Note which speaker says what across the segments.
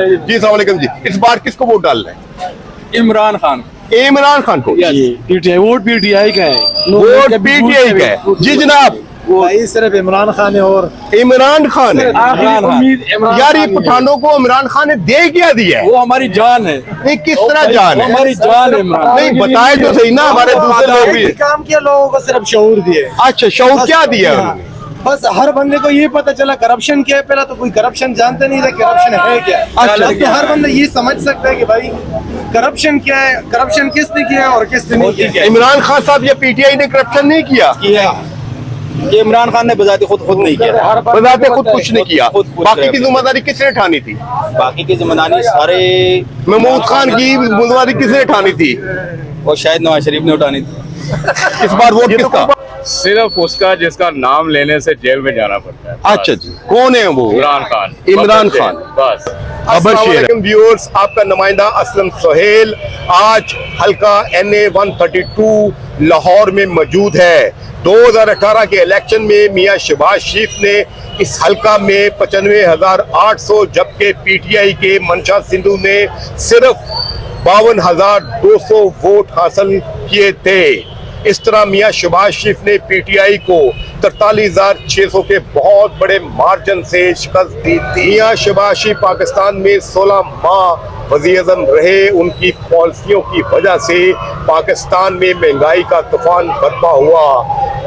Speaker 1: जी अस्सलाम वालेकुम जी। इस बार किसको वोट डालना है?
Speaker 2: इमरान खान।
Speaker 1: इमरान खान को।
Speaker 3: पीटीआई वोट पीटीआई का है।
Speaker 1: वोट पीटीआई का है। जी जनाब।
Speaker 3: भाई सिर्फ इमरान खान है और
Speaker 1: इमरान खान है। यार ये पठानों को इमरान खान ने दे क्या दिया है?
Speaker 2: वो हमारी जान है।
Speaker 1: नहीं किस तरह जान है?
Speaker 2: हमारी जान है इमरान।
Speaker 1: नहीं बताए तो सही ना, हमारे दूसरे लोग भी।
Speaker 3: काम किया, लोगों को सिर्फ शऊर दिए।
Speaker 1: अच्छा शऊर क्या दिया उन्होंने?
Speaker 3: बस हर बंदे को ये पता चला करप्शन क्या है। पहला तो कोई करप्शन जानते नहीं था करप्शन है क्या।
Speaker 1: अच्छा,
Speaker 3: अब तो हर बंदा ये समझ सकता है कि भाई करप्शन क्या है, करप्शन किसने किया और किसने नहीं किया।
Speaker 1: इमरान खान साहब या पीटीआई ने करप्शन नहीं किया?
Speaker 2: ये इमरान खान ने बजाते खुद नहीं किया।
Speaker 1: बताते खुद कुछ नहीं किया। बाकी की जिम्मेदारी किसने उठानी थी?
Speaker 2: बाकी की जिम्मेदारी सारे
Speaker 1: महमूद खान की जिम्मेदारी किसने उठानी थी?
Speaker 2: और शायद नवाज शरीफ ने उठानी थी।
Speaker 1: इस बार वोट किसका?
Speaker 4: सिर्फ उसका जिसका नाम लेने से जेल में जाना पड़ता है।
Speaker 1: अच्छा जी, कौन है वो?
Speaker 4: इमरान खान।
Speaker 1: इमरान खान।
Speaker 4: बस।
Speaker 1: अस्सलामुअलैकुम व्यूअर्स, आपका नुमाइंदा असलम सोहेल आज हल्का NA 132 लाहौर में मौजूद है। 2018 के इलेक्शन में मियां शहबाज शरीफ ने इस हल्का में 95,800 जबकि पीटीआई के मंशा सिंधु ने सिर्फ 52,200 वोट हासिल किए थे। इस तरह मियां शहबाज शरीफ ने पीटीआई को 43,600 के बहुत बड़े मार्जिन से शिकस्त दी थी। मियां शहबाज शरीफ पाकिस्तान में 16 माह वज़ीर-ए-आज़म रहे। उनकी पॉलिसियों की वजह से पाकिस्तान में महंगाई का तूफान बर्पा हुआ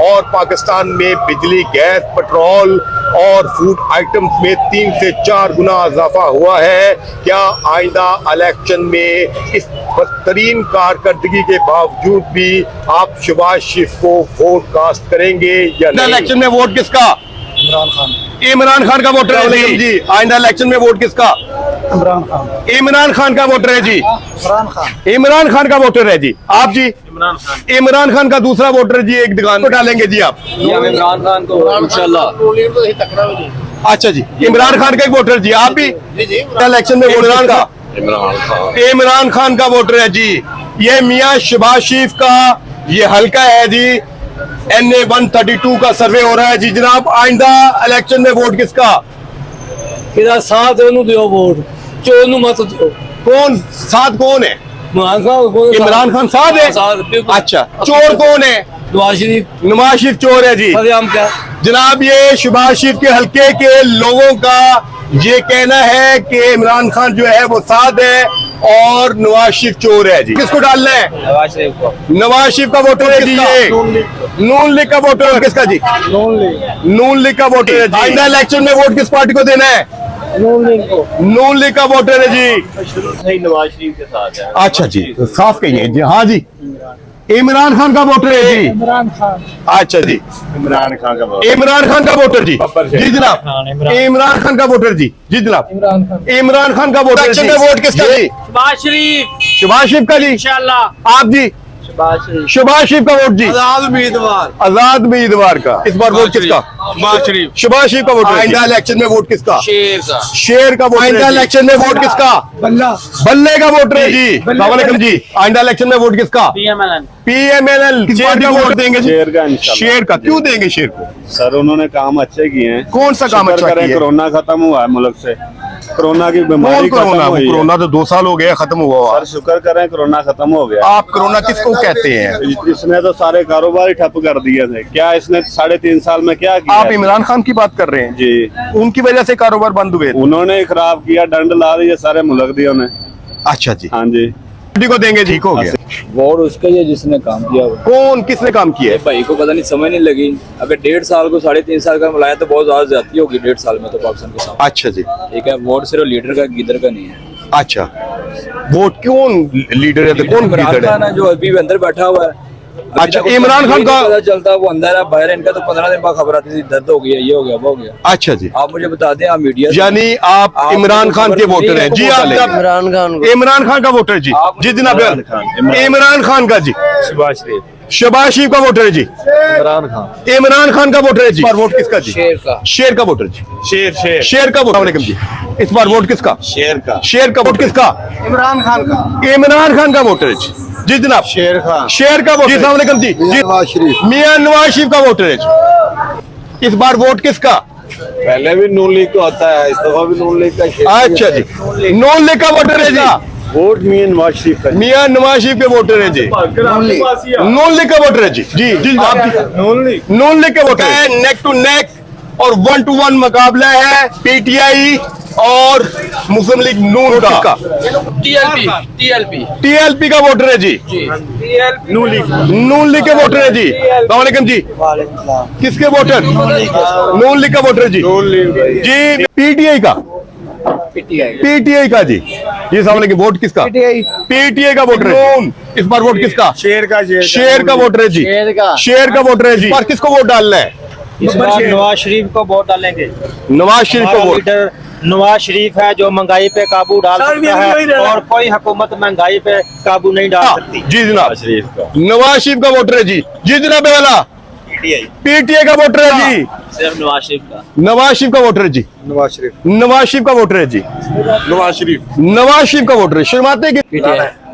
Speaker 1: और पाकिस्तान में बिजली, गैस, पेट्रोल और फूड आइटम्स में 3 से 4 गुना इजाफा हुआ है। क्या आइंदा इलेक्शन में इस बदतरीन कारकर्दगी के बावजूद भी आप शहबाज शरीफ को वोट कास्ट करेंगे या नहीं? इलेक्शन में वोट किसका?
Speaker 3: इमरान खान।
Speaker 1: इमरान खान का वोटर है जी। आइंदा इलेक्शन में वोट किसका?
Speaker 3: इमरान खान।
Speaker 1: इमरान खान का वोटर है जी।
Speaker 3: इमरान खान।
Speaker 1: इमरान खान का वोटर है जी। आप जी?
Speaker 3: इमरान खान।
Speaker 1: इमरान खान का दूसरा वोटर जी। एक दुकान को डालेंगे जी आप?
Speaker 2: इमरान खान को इंशाल्लाह।
Speaker 1: अच्छा जी, इमरान खान का एक वोटर जी। आप भी? इलेक्शन में इमरान का? इमरान खान का वोटर है जी। ये मियां शहबाज शरीफ का ये हल्का है जी। NA 132 का सर्वे हो रहा है जी जनाब। आइंदा इलेक्शन में वोट किसका?
Speaker 3: इधर साथ दियो वोट, चोर मत दियो।
Speaker 1: कौन साथ? कौन है? इमरान खान साथ है। अच्छा, चोर कौन है?
Speaker 3: नवाज शरीफ।
Speaker 1: नवाज शरीफ चोर है जी।
Speaker 3: क्या
Speaker 1: जनाब ये शहबाज शरीफ के हल्के के लोगों का ये कहना है कि इमरान खान जो है वो साथ है और नवाज शरीफ चोर है जी। किसको डालना है?
Speaker 2: नवाज शरीफ को।
Speaker 1: नवाज शरीफ का वोटर है जी। ये नून लीग का वोटर है। किसका जी? नून लीग का वोटर है जी। आइंदा इलेक्शन में वोट किस पार्टी को देना है?
Speaker 3: नून
Speaker 1: लीग का वोटर है जी।
Speaker 2: नवाज शरीफ के साथ है।
Speaker 1: अच्छा जी, साफ कहिए जी। हाँ जी, इमरान खान का वोटर है जी।
Speaker 3: इमरान खान।
Speaker 1: अच्छा जी,
Speaker 4: इमरान खान का
Speaker 1: इमरान खान का वोटर जी। जी जनाब, इमरान खान का वोटर जी। जी जनाब, इमरान खान का वोटर। इलेक्शन में वोट किसका जी?
Speaker 2: शहबाज शरीफ।
Speaker 1: शहबाज शरीफ का जी।
Speaker 2: इंशाल्लाह।
Speaker 1: आप जी? शहबाज शरीफ का वोट जी।
Speaker 3: आजाद उम्मीदवार।
Speaker 1: आजाद उम्मीदवार का। इस बार वोट किसका?
Speaker 2: शहबाज शरीफ।
Speaker 1: शहबाज शरीफ का वोट। आइंदा इलेक्शन में वोट किसका?
Speaker 2: शेर का।
Speaker 1: शेर का वोट। आइंदा इलेक्शन में वोट किसका?
Speaker 3: बल्ला।
Speaker 1: बल्ले का वोटर है जी। अस्सलामुअलैकुम जी। आइंदा इलेक्शन में वोट किसका? PMLN। किस पार्टी का वोट देंगे जी?
Speaker 4: शेर का इंशाल्लाह।
Speaker 1: शेर का। क्यों देंगे शेर को?
Speaker 4: सर उन्होंने काम अच्छे किए हैं।
Speaker 1: कौन सा काम अच्छा किया?
Speaker 4: कोरोना खत्म हुआ है मुल्क से। कोरोना की बीमारी खत्म
Speaker 1: कोरोना?
Speaker 4: हुई है।
Speaker 1: कोरोना तो 2 साल हो गए खत्म हुआ।
Speaker 4: सर शुक्र करें कोरोना खत्म हो गया।
Speaker 1: आप कोरोना किसको कहते हैं?
Speaker 4: इसने तो सारे कारोबार ही ठप कर दिए थे। क्या इसने 3.5 साल में क्या किया?
Speaker 1: आप इमरान खान की बात कर रहे हैं
Speaker 4: जी।
Speaker 1: उनकी वजह से कारोबार बंद हुए।
Speaker 4: उन्होंने ही खराब किया, दंड ला दिए सारे मुल्क दिए उन्हें।
Speaker 1: अच्छा जी,
Speaker 4: हाँ जी।
Speaker 1: पार्टी को देंगे। ठीक हो गया।
Speaker 2: वोट उसका ही है जिसने काम किया हुआ।
Speaker 1: कौन? किसने काम किया है?
Speaker 2: भाई को पता नहीं, समझ नहीं लगी। अगर 1.5 साल को 3.5 साल का मिलाया तो बहुत ज्यादा जाती होगी 1.5 साल में तो पाकिस्तान के साथ।
Speaker 1: अच्छा जी,
Speaker 2: ठीक है। वोट सिर्फ लीडर का, गिदर का नहीं है।
Speaker 1: अच्छा वोट कौन लीडर है? तो कौन
Speaker 2: इमरान
Speaker 1: लीडर
Speaker 2: खान
Speaker 1: है?
Speaker 2: है जो अभी अंदर बैठा हुआ है।
Speaker 1: अच्छा, इमरान खान का
Speaker 2: पता चलता वो अंदर है, बाहर है। इनका तो 15 दिन बाद खबर आती थी, दर्द हो गया, ये हो गया, वो हो गया।
Speaker 1: अच्छा जी,
Speaker 2: आप मुझे बता दें, आप मीडिया
Speaker 1: यानी आप इमरान खान के वोटर हैं जी। आप इमरान खान का वोटर जी। जी जनाब, इमरान खान का जी।
Speaker 4: शहबाज शरीफ।
Speaker 1: शहबाज शरीफ का वोटर है जी। इमरान खान का वोटर है जी। इस बार वोट किसका जी?
Speaker 2: शेर का।
Speaker 1: शेर का वोटर जी। शेर का वोट। वालेकुम जी। इस बार वोट किसका?
Speaker 4: शेर का।
Speaker 1: शेर का वोट किसका?
Speaker 3: इमरान खान का।
Speaker 1: इमरान खान का वोटर है जी। जी जनाब,
Speaker 3: शेर खान।
Speaker 1: शेर का वोटर। जी अस्सलाम जी। जी
Speaker 3: नवाज शरीफ।
Speaker 1: मियां नवाज शरीफ का वोटर है जी। इस बार वोट किसका?
Speaker 4: पहले भी नून लीग का होता है, इस दफा भी नून लीग का।
Speaker 1: अच्छा जी, नून लीग का वोटर है जी,
Speaker 4: वोट मियां नवाज शरीफ का।
Speaker 1: मियां नवाज शरीफ के वोटर है जी, नून लीग का वोटर है जी। जी जी आप नून लीग के वोटर है। नेक टू नेक और 1 to 1 मुकाबला है पीटीआई और मुस्लिम लीग नून का। टीएलपी का वोटर है जी, नून लीग के वोटर है जी। अस्सलाम वालेकुम जी, किसके वोटर? नून लीग का वोटर है जी। जी पीटीआई का, पीटीआई का जी। ये अस्सलाम वालेकुम, वोट किसका? पीटीआई का वोटर है। नून इस बार वोट किसका? शेर का वोटर है जी, शेर का वोटर है जी। पर किसको वोट डालना है?
Speaker 5: इस बार नवाज शरीफ को वोट डालेंगे।
Speaker 1: नवाज शरीफ को वोट।
Speaker 5: लीडर नवाज शरीफ है जो महंगाई पे काबू डाल सकता है और कोई हुकूमत महंगाई पे काबू नहीं डाल सकती।
Speaker 1: जी जनाब, नवाज शरीफ का वोटर है जी। जी जनाब वाला पीटीआई का वोटर है जी।
Speaker 5: सिर्फ नवाज शरीफ का।
Speaker 1: नवाज शरीफ का वोटर है जी, नवाज शरीफ का वोटर है जी, नवाज शरीफ का वोटर है। शर्माते कि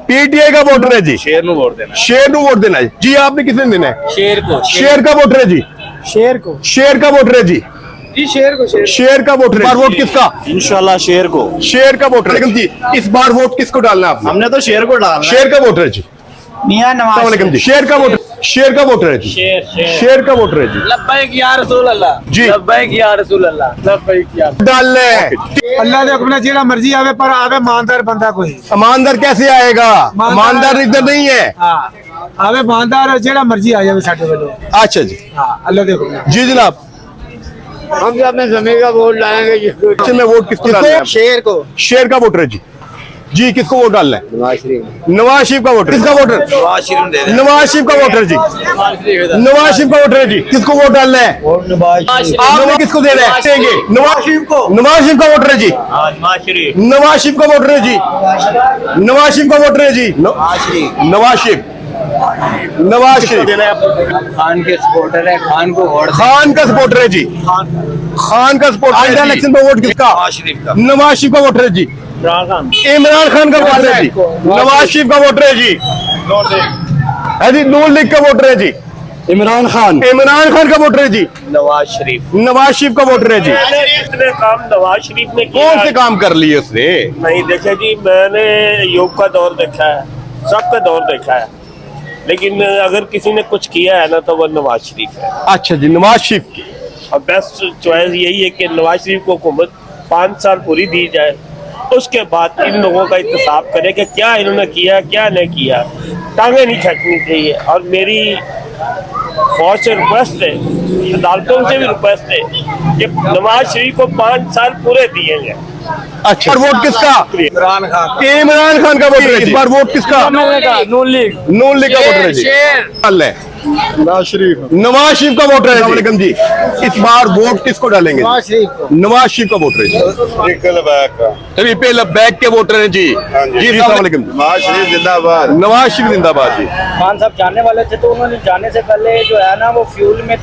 Speaker 1: पीटीआई का वोटर है जी। शेर नु वोट देना है जी। आपने किसने देना है? शेर का वोटर है जी, शेर का वोटर है जी। शेर का वोटर है। वोट किसका?
Speaker 4: इंशाल्लाह शेर को।
Speaker 1: शेर का वोटर है जी। इस बार वोट किसको डालना है आपने?
Speaker 4: हमने तो शेर को डालना।
Speaker 1: शेर का वोटर है जी।
Speaker 5: मियां
Speaker 1: अस्सलाम वालेकुम जी, शेर का वोटर है जी। शेर का वोटर है जी।
Speaker 5: लब्बैक या रसूल अल्लाह
Speaker 1: जी।
Speaker 5: लब्बैक या रसूल अल्लाह।
Speaker 1: डालना है।
Speaker 3: अल्लाह दे हुक्म जेड़ा मर्जी आवे पर आवे ईमानदार बंदा कोई।
Speaker 1: ईमानदार कैसे आएगा? ईमानदार इधर नहीं है।
Speaker 3: हाँ आवे ईमानदार जेड़ा मर्जी आ जावे साडे वालों।
Speaker 1: अच्छा जी,
Speaker 3: हाँ अल्लाह दे हुक्म।
Speaker 1: जी जनाब,
Speaker 5: हम जो अपने जमीन का वोट डालेंगे जिसको
Speaker 1: में वोट किसको डालना है?
Speaker 5: शेर को।
Speaker 1: शेर का वोटर है जी। जी किसको वोट डालना है? नवाज शरीफ का वोटर। किसका वोटर? नवाज शरीफ का वोटर जी। नवाज शरीफ का वोटर है जी। किसको वोट डालना है? आपने किसको देना है? देंगे नवाज शरीफ को। नवाज शरीफ का वोटर है जी। नवाज शरीफ का वोटर है जी। नवाज शरीफ का वोटर है जी। नवाज शरीफ
Speaker 5: खान के सपोर्टर है, खान को वोट
Speaker 1: खान का सपोर्टर है जी। खान का सपोर्टर। इलेक्शन में वोट किसका? नवाज शरीफ का वोटर है जी। इमरान खान का वोटर है जी। नवाज शरीफ का वोटर है जी। है जी, नून लीग का वोटर है जी। इमरान खान का वोटर है जी। नवाज शरीफ का वोटर है जी।
Speaker 6: इतने काम नवाज शरीफ ने किया
Speaker 1: कौन से काम कर लिए उसने?
Speaker 6: नहीं देखा जी, मैंने योग का दौर देखा है, सबका दौर देखा है, लेकिन अगर किसी ने कुछ किया है ना तो वो नवाज शरीफ है।
Speaker 1: अच्छा जी, नवाज शरीफ की।
Speaker 6: और बेस्ट चॉइस यही है कि नवाज शरीफ को हुकूमत 5 साल पूरी दी जाए, उसके बाद इन लोगों का इंतखाब करें कि क्या इन्होंने किया क्या नहीं किया। टांगे नहीं खींचनी चाहिए। और मेरी फौज से रिक्वेस्ट है, अदालतों से भी रिक्वेस्ट है कि नवाज शरीफ को 5 साल पूरे दिए जाए।
Speaker 1: अच्छा, और वोट किसका? इमरान खान का वोटर है। इस बार वोट किसका? नून लीग का वोटर है जी। नवाज शरीफ का वोटर है। वालेकुम जी, इस बार वोट किसको डालेंगे? नवाज शरीफ का वोटर है जी। रिपेल बैक के वोटर हैं जी। जी अस्सलाम वालेकुम।
Speaker 4: नवाज शरीफ जिंदाबाद।
Speaker 1: नवाज शरीफ जिंदाबाद जी।
Speaker 5: खान साहब जाने वाले थे तो उन्होंने जाने से पहले जो है ना वो फ्यूल में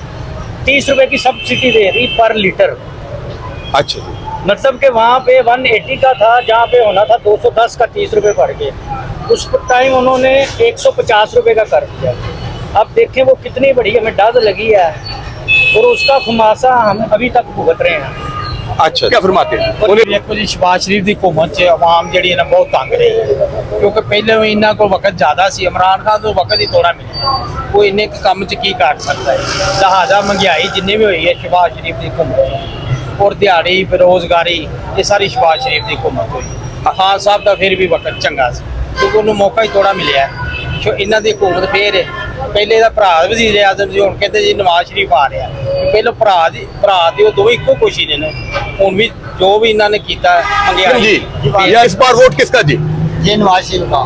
Speaker 5: 30 रुपए की सब्सिडी दे रही पर लीटर।
Speaker 1: अच्छा जी,
Speaker 5: मतलब कि वहाँ पे 180 का था, जहाँ पे होना था 210 का 30 रुपए बढ़ गए। उस टाइम उन्होंने 150 रुपए का कर दिया। अब देखें वो कितनी बड़ी हमें डर लगी है और उसका खुमासा हम अभी तक भुगत रहे हैं।
Speaker 1: अच्छा, क्या फरमाते हैं?
Speaker 7: देखो जी, शहबाज शरीफ की हुकूमत से आवाम जी ना बहुत तंग रही है, क्योंकि पहले भी इन्हों को वक्त ज़्यादा सी। इमरान खान तो वक्त ही थोड़ा मिले, वो इन्ने काम की कर सकता है। लिहाजा महंगाई जिन्नी भी हुई है शहबाज शरीफ की हुकूमत, और दिहाड़ी बेरोजगारी ये सारी शहबाज शरीफ की हुकूमत हुई। खान साहब का फिर भी वक्त चंगा सी, क्योंकि उन्होंने मौका ही थोड़ा मिले। इन्हों की हुकूमत फिर पहले भरा वजीर आजम जी, हम कहते जी नवाज शरीफ आ रहा। पहले भरा दी दो इको खुशी ने, हूँ भी जो भी इन्होंने किया
Speaker 1: जी। या इस बार वोट किसका जी?
Speaker 5: ये नवाज शरीफ का।